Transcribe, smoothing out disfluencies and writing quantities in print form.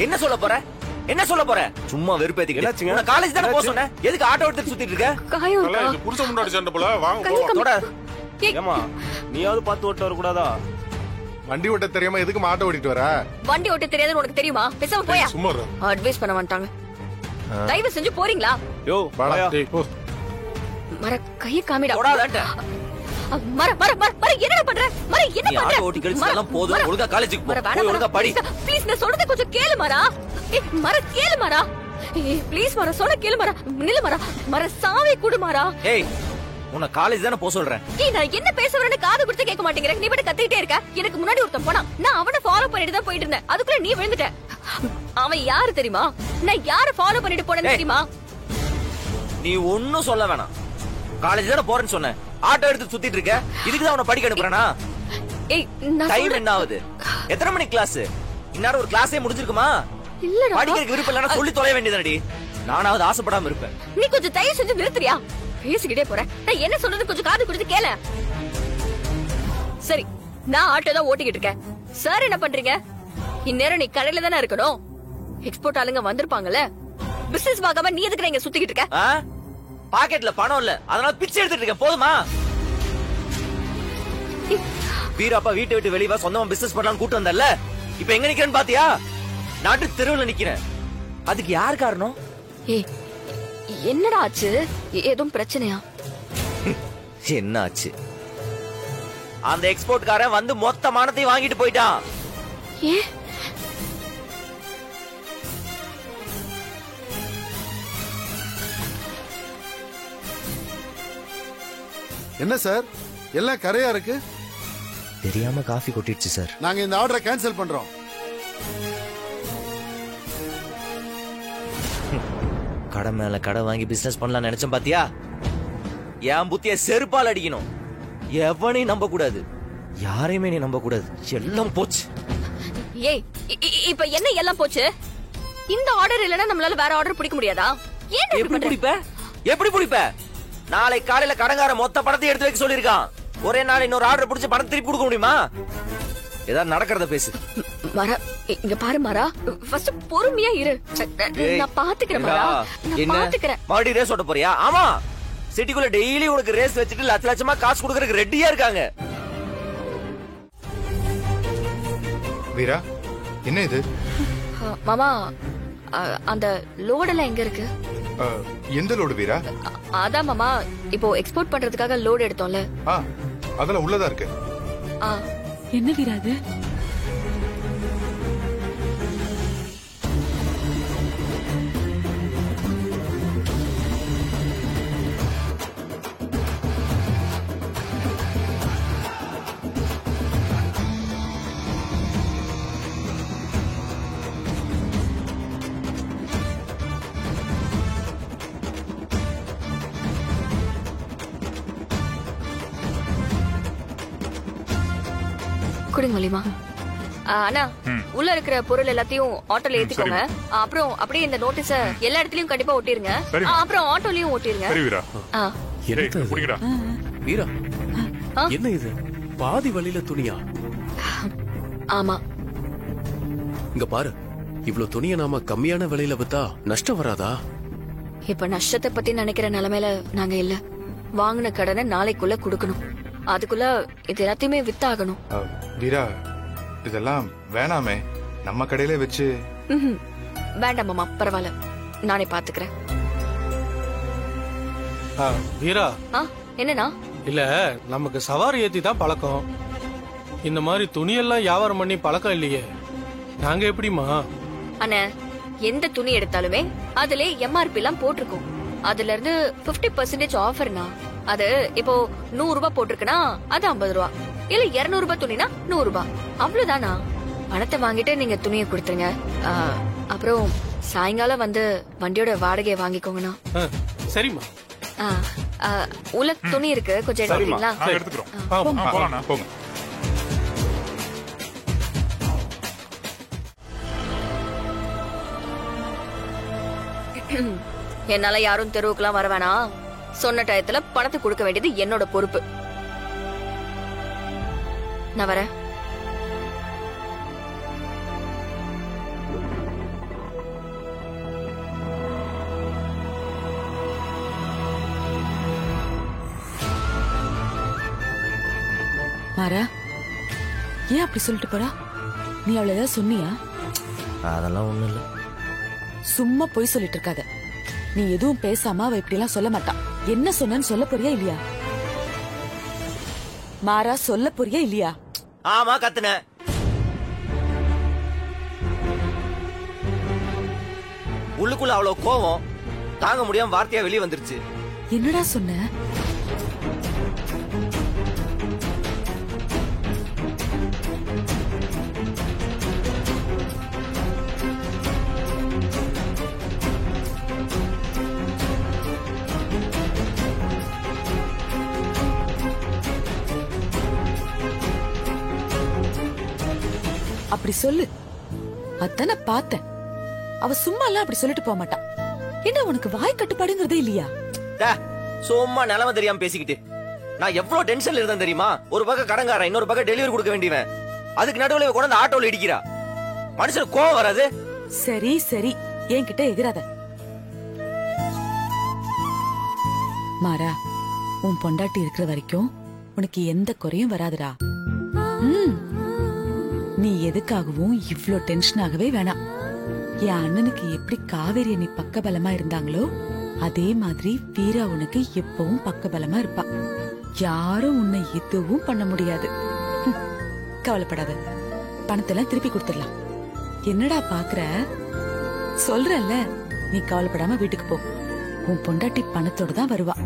என்ன சொல்ல போற? என்ன சொல்ல போற? சும்மா வெறுப்பேத்திக்கிட்டு. நான் காலேஜ் தான போக சொன்னேன். எதுக்கு ஆட்டோ எடுத்து சுத்திட்டு இருக்க? காயம் தல இது புருஷன் முன்னாடி சண்டை போல. வாங்க போலாம். தொட. ஏமா நீயாவது பார்த்து ஓட்ட வர கூடாதா? வண்டி ஓட்ட தெரியாம எதுக்கு ஆட்டோ ஓட்டிட்டு வர? வண்டி ஓட்ட தெரியாதுன்னு உனக்கு தெரியுமா? பேசாம போயா. சும்மா இரு. அட்வைஸ் பண்ண மாட்டாங்க. தயவு செஞ்சு போறீங்களா? யோ வாடா டேய் போ. மர கைய காமிடா. தொடாதட்ட. மர மர மர மர என்னடா பண்ற? மர என்ன நீ பண்ற? ஆட்டோ ஓட்டி கழிச்சதெல்லாம் போதும். ஒழுங்கா காலேஜுக்கு போ. போய் ஒழுங்கா படி. ப்ளீஸ் நான் சொல்றத கொஞ்சம் கேளு மரா. மர கேளு மரா. ப்ளீஸ் மர சொல்ல கேளு மரா. நில்லு மரா. மர சாவி குடு மரா. ஏய் உன்னை காலேஜ் தானே போக சொல்றேன். நான் என்ன பேச வரேன்னு காது கொடுத்து கேட்க மாட்டேங்கிற. நீ மட்டும் கத்திட்டே இருக்க. எனக்கு முன்னாடி ஒருத்தன் போனா. நான் அவனை ஃபாலோ பண்ணிட்டு தான் போயிட்டு இருந்தேன். அதுக்குள்ள நீ விழுந்துட்ட. அவன் யாரு தெரியுமா? நான் யார ஃபாலோ பண்ணிட்டு போனேன்னு தெரியுமா? நீ ஒன்னும் சொல்ல வேணாம். காலேஜ் தானே போறேன்னு சொன்னேன். ஆட்டோ எடுத்து சுத்திட்டு இருக்க. இதுக்கு தான் உன்னை படிக்க அனுப்புறேனா? ஏய் நான் டைம் என்ன ஆகுது? எத்தனை மணி கிளாஸ்? இன்னார ஒரு கிளாஸே முடிஞ்சிருக்குமா? இல்லடா. படிக்கிறதுக்கு விருப்பம் இல்லைன்னா சொல்லி தொலைய வேண்டியதானடி. நானாவது ஆசைப்படாம இருப்பேன். நீ கொஞ்சம் தயவு செஞ்சு நிறுத்துறியா? பேசிக்கிட்டே போறேன். நான் என்ன சொல்றது கொஞ்சம் காது கொடுத்து கேள. சரி நான் ஆட்டோ தான் ஓட்டிக்கிட்டு இருக்கேன். சார் என்ன பண்றீங்க? இந்நேரம் நீ கடையில தானே இருக்கணும். எக்ஸ்போர்ட் ஆளுங்க வந்திருப்பாங்கல்ல. பிசினஸ் பார்க்காம நீ எதுக்கு இங்க சுத்திக்கிட்டு இருக்க? பாக்கெட்ல பணம் இல்ல, அதனால பிச்சை எடுத்துட்டு இருக்கேன். போதுமா? வீராப்பா வீட்டை விட்டு வெளியே சொந்தமா பிசினஸ் பண்ணலாம்னு கூட்டு வந்தல்ல. இப்ப எங்க நிக்கிறேன்னு பாத்தியா? நாட்டு தெருவுல நிக்கிறேன். அதுக்கு யார் காரணம்? ஏய் என்னடா ஆச்சு? ஏதும் பிரச்சனையா? என்ன ஆச்சு? அந்த எக்ஸ்போர்ட் காரன் வந்து மொத்த மானத்தை வாங்கிட்டு போயிட்டான். ஏ என்ன சார் எல்லாம் கரையா இருக்கு? தெரியாம காஃபி கொட்டிடுச்சு சார். நாங்க இந்த ஆர்டரை கேன்சல் பண்றோம். கடை மேல கடை வாங்கி பிசினஸ் பண்ணலாம் நினைச்சேன் பாத்தியா? என் புத்திய செருப்பால் அடிக்கணும். எவனையும் நம்ப கூடாது, யாரையுமே நீ நம்ப கூடாது. எல்லாம் போச்சு. ஏய் இப்ப என்ன எல்லாம் போச்சு? இந்த ஆர்டர் இல்லனா நம்மளால வேற ஆர்டர் பிடிக்க முடியாதா? ஏன் எப்படி பிடிப்ப? எப்படி பிடிப்ப? நாளை காலையில கடங்கார மொத்த பணத்தை எடுத்து வைக்க சொல்லிருக்கான். ஒரே நாள் இன்னொரு ஆர்டர் பிடிச்சு பணம் திருப்பி கொடுக்க முடியுமா? ஏதாவது நடக்கிறத பேசு. மரா இங்க பாரு மரா, ஃபர்ஸ்ட் பொறுமையா இரு. நான் பாத்துக்கிறேன் மரா. நான் பாத்துக்கிறேன். மறுபடியும் ரேஸ் ஓட்ட போறியா? ஆமா, சிட்டிக்குள்ள டெய்லி உனக்கு ரேஸ் வச்சுட்டு லட்ச லட்சமா காசு கொடுக்கறதுக்கு ரெடியா இருக்காங்க. வீரா என்ன இது? மாமா அந்த லோடெல்லாம் எங்க இருக்கு? எந்த லோடு வீரா? அதான் மாமா இப்போ எக்ஸ்போர்ட் பண்றதுக்காக லோடு எடுத்தோம்ல. அதெல்லாம் உள்ளதா இருக்கு. என்ன வீரா அது? குடுங்க மலிமா. அண்ணா உள்ள இருக்கிற பொருள் எல்லாத்தையும் ஆட்டோல ஏத்திக்கோங்க. அப்புறம் அப்படியே இந்த நோட்டீஸ எல்லா இடத்துலயும் கண்டிப்பா ஒட்டிருங்க. அப்புறம் ஆட்டோலயும் ஒட்டிருங்க. சரி வீரா. புடிங்கடா. வீரா என்ன இது? பாதி வழியில துணியா? ஆமா. இங்க பாரு, இவ்ளோ துணியை நாம கம்மியான விலையில வித்தா நஷ்டம் வராதா? இப்ப நஷ்டத்தை பத்தி நினைக்கிற நிலைமையில நாங்க இல்ல. வாங்கின கடனை நாளைக்குள்ள குடுக்கணும். அதுக்குள்ள இது எல்லாத்தையுமே வித்தாகணும். வீரா இதெல்லாம் வேணாமே, நம்ம கடையில வச்சு. வேண்டாம் மாமா, பரவாயில்ல, நானே பாத்துக்கிறேன். வீரா என்னன்னா இல்ல, நமக்கு சவாரி ஏத்தி தான் பழக்கம். இந்த மாதிரி துணியெல்லாம் வியாபாரம் பண்ணி பழக்கம் இல்லையே. நாங்க எப்படிமா? அண்ணே, எந்த துணி எடுத்தாலுமே அதுல எம்ஆர்பி எல்லாம் போட்டிருக்கும். அதுல இருந்து 50% ஆஃபர்னா அது இப்போ 100 ரூபாய் போட்டிருக்குன்னா அது 50 ரூபாய். இல்ல 200 ரூபாய் துணினா 100 ரூபாய். அவ்வளவுதானா? பணத்தை வாங்கிட்டு நீங்க துணியை கொடுத்துருங்க. அப்புறம் சாயங்காலம் வந்து வண்டியோட வாடகையை வாங்கிக்கோங்கண்ணா. சரிம்மா. உள்ள துணி இருக்கு, கொஞ்சம் எடுத்துக்கீங்களா? எடுத்துக்கிறோம். போங்க. என்னால யாரும் தெருவுக்குலாம் வர வேணாம். சொன்ன டயத்துல பணத்தை கொடுக்க வேண்டியது என்னோட பொறுப்பு. நான் வரேன். மாறா ஏன் அப்படி சொல்லிட்டு போறா? நீ அவளை ஏதாவது சொன்னியா? அதெல்லாம் ஒண்ணும் இல்ல. சும்மா போய் சொல்லிட்டு இருக்காத. நீ எதுவும் பேசாம அவ இப்படி எல்லாம் சொல்ல மாட்டான். என்ன சொன்னன்னு சொல்ல போறியா இல்லையா? மாறா சொல்ல போறியா இல்லையா? ஆமா கத்துன. உள்ளுக்குள்ள அவ்வளவு கோவம் தாங்க முடியாம வார்த்தையா வெளியே வந்துருச்சு. என்னடா சொன்ன? அப்படி சொல்லு. அதான பார்த்தேன். அவ சும்மா எல்லாம் அப்படி சொல்லிட்டு போக மாட்டான். என்ன உனக்கு வாய் கட்டுப்பாடுங்கிறதே இல்லையா? சும்மா நிலைமை தெரியாம பேசிக்கிட்டு. நான் எவ்வளவு டென்ஷன்ல இருந்தேன் தெரியுமா? ஒரு பக்கம் கடங்காரன், இன்னொரு பக்கம் டெலிவரி கொடுக்க வேண்டியவன். அதுக்கு நடுவுல கொண்டு வந்து ஆட்டோல இடிக்கிறா. மனுஷனுக்கு கோவம் வராது? சரி சரி, என்கிட்ட எதிராத. மாறா, உன் பொண்டாட்டி இருக்கிற வரைக்கும் உனக்கு எந்த குறையும் வராதுடா. நீ எதுக்காகவும் இவ்ளோ டென்ஷன் ஆகவே வேணாம். என் அண்ணனுக்கு எப்படி காவேரி நீ பக்கபலமா இருந்தாங்களோ அதே மாதிரி வீரா உனக்கு எப்பவும் பக்கபலமா இருப்பா. யாரும் உன்னை எதுவும் பண்ண முடியாது. கவலைப்படாத, பணத்தெல்லாம் திருப்பி கொடுத்துடலாம். என்னடா பாக்குற? சொல்றல்ல, நீ கவலைப்படாம வீட்டுக்கு போ. உன் பொண்டாட்டி பணத்தோட தான் வருவா.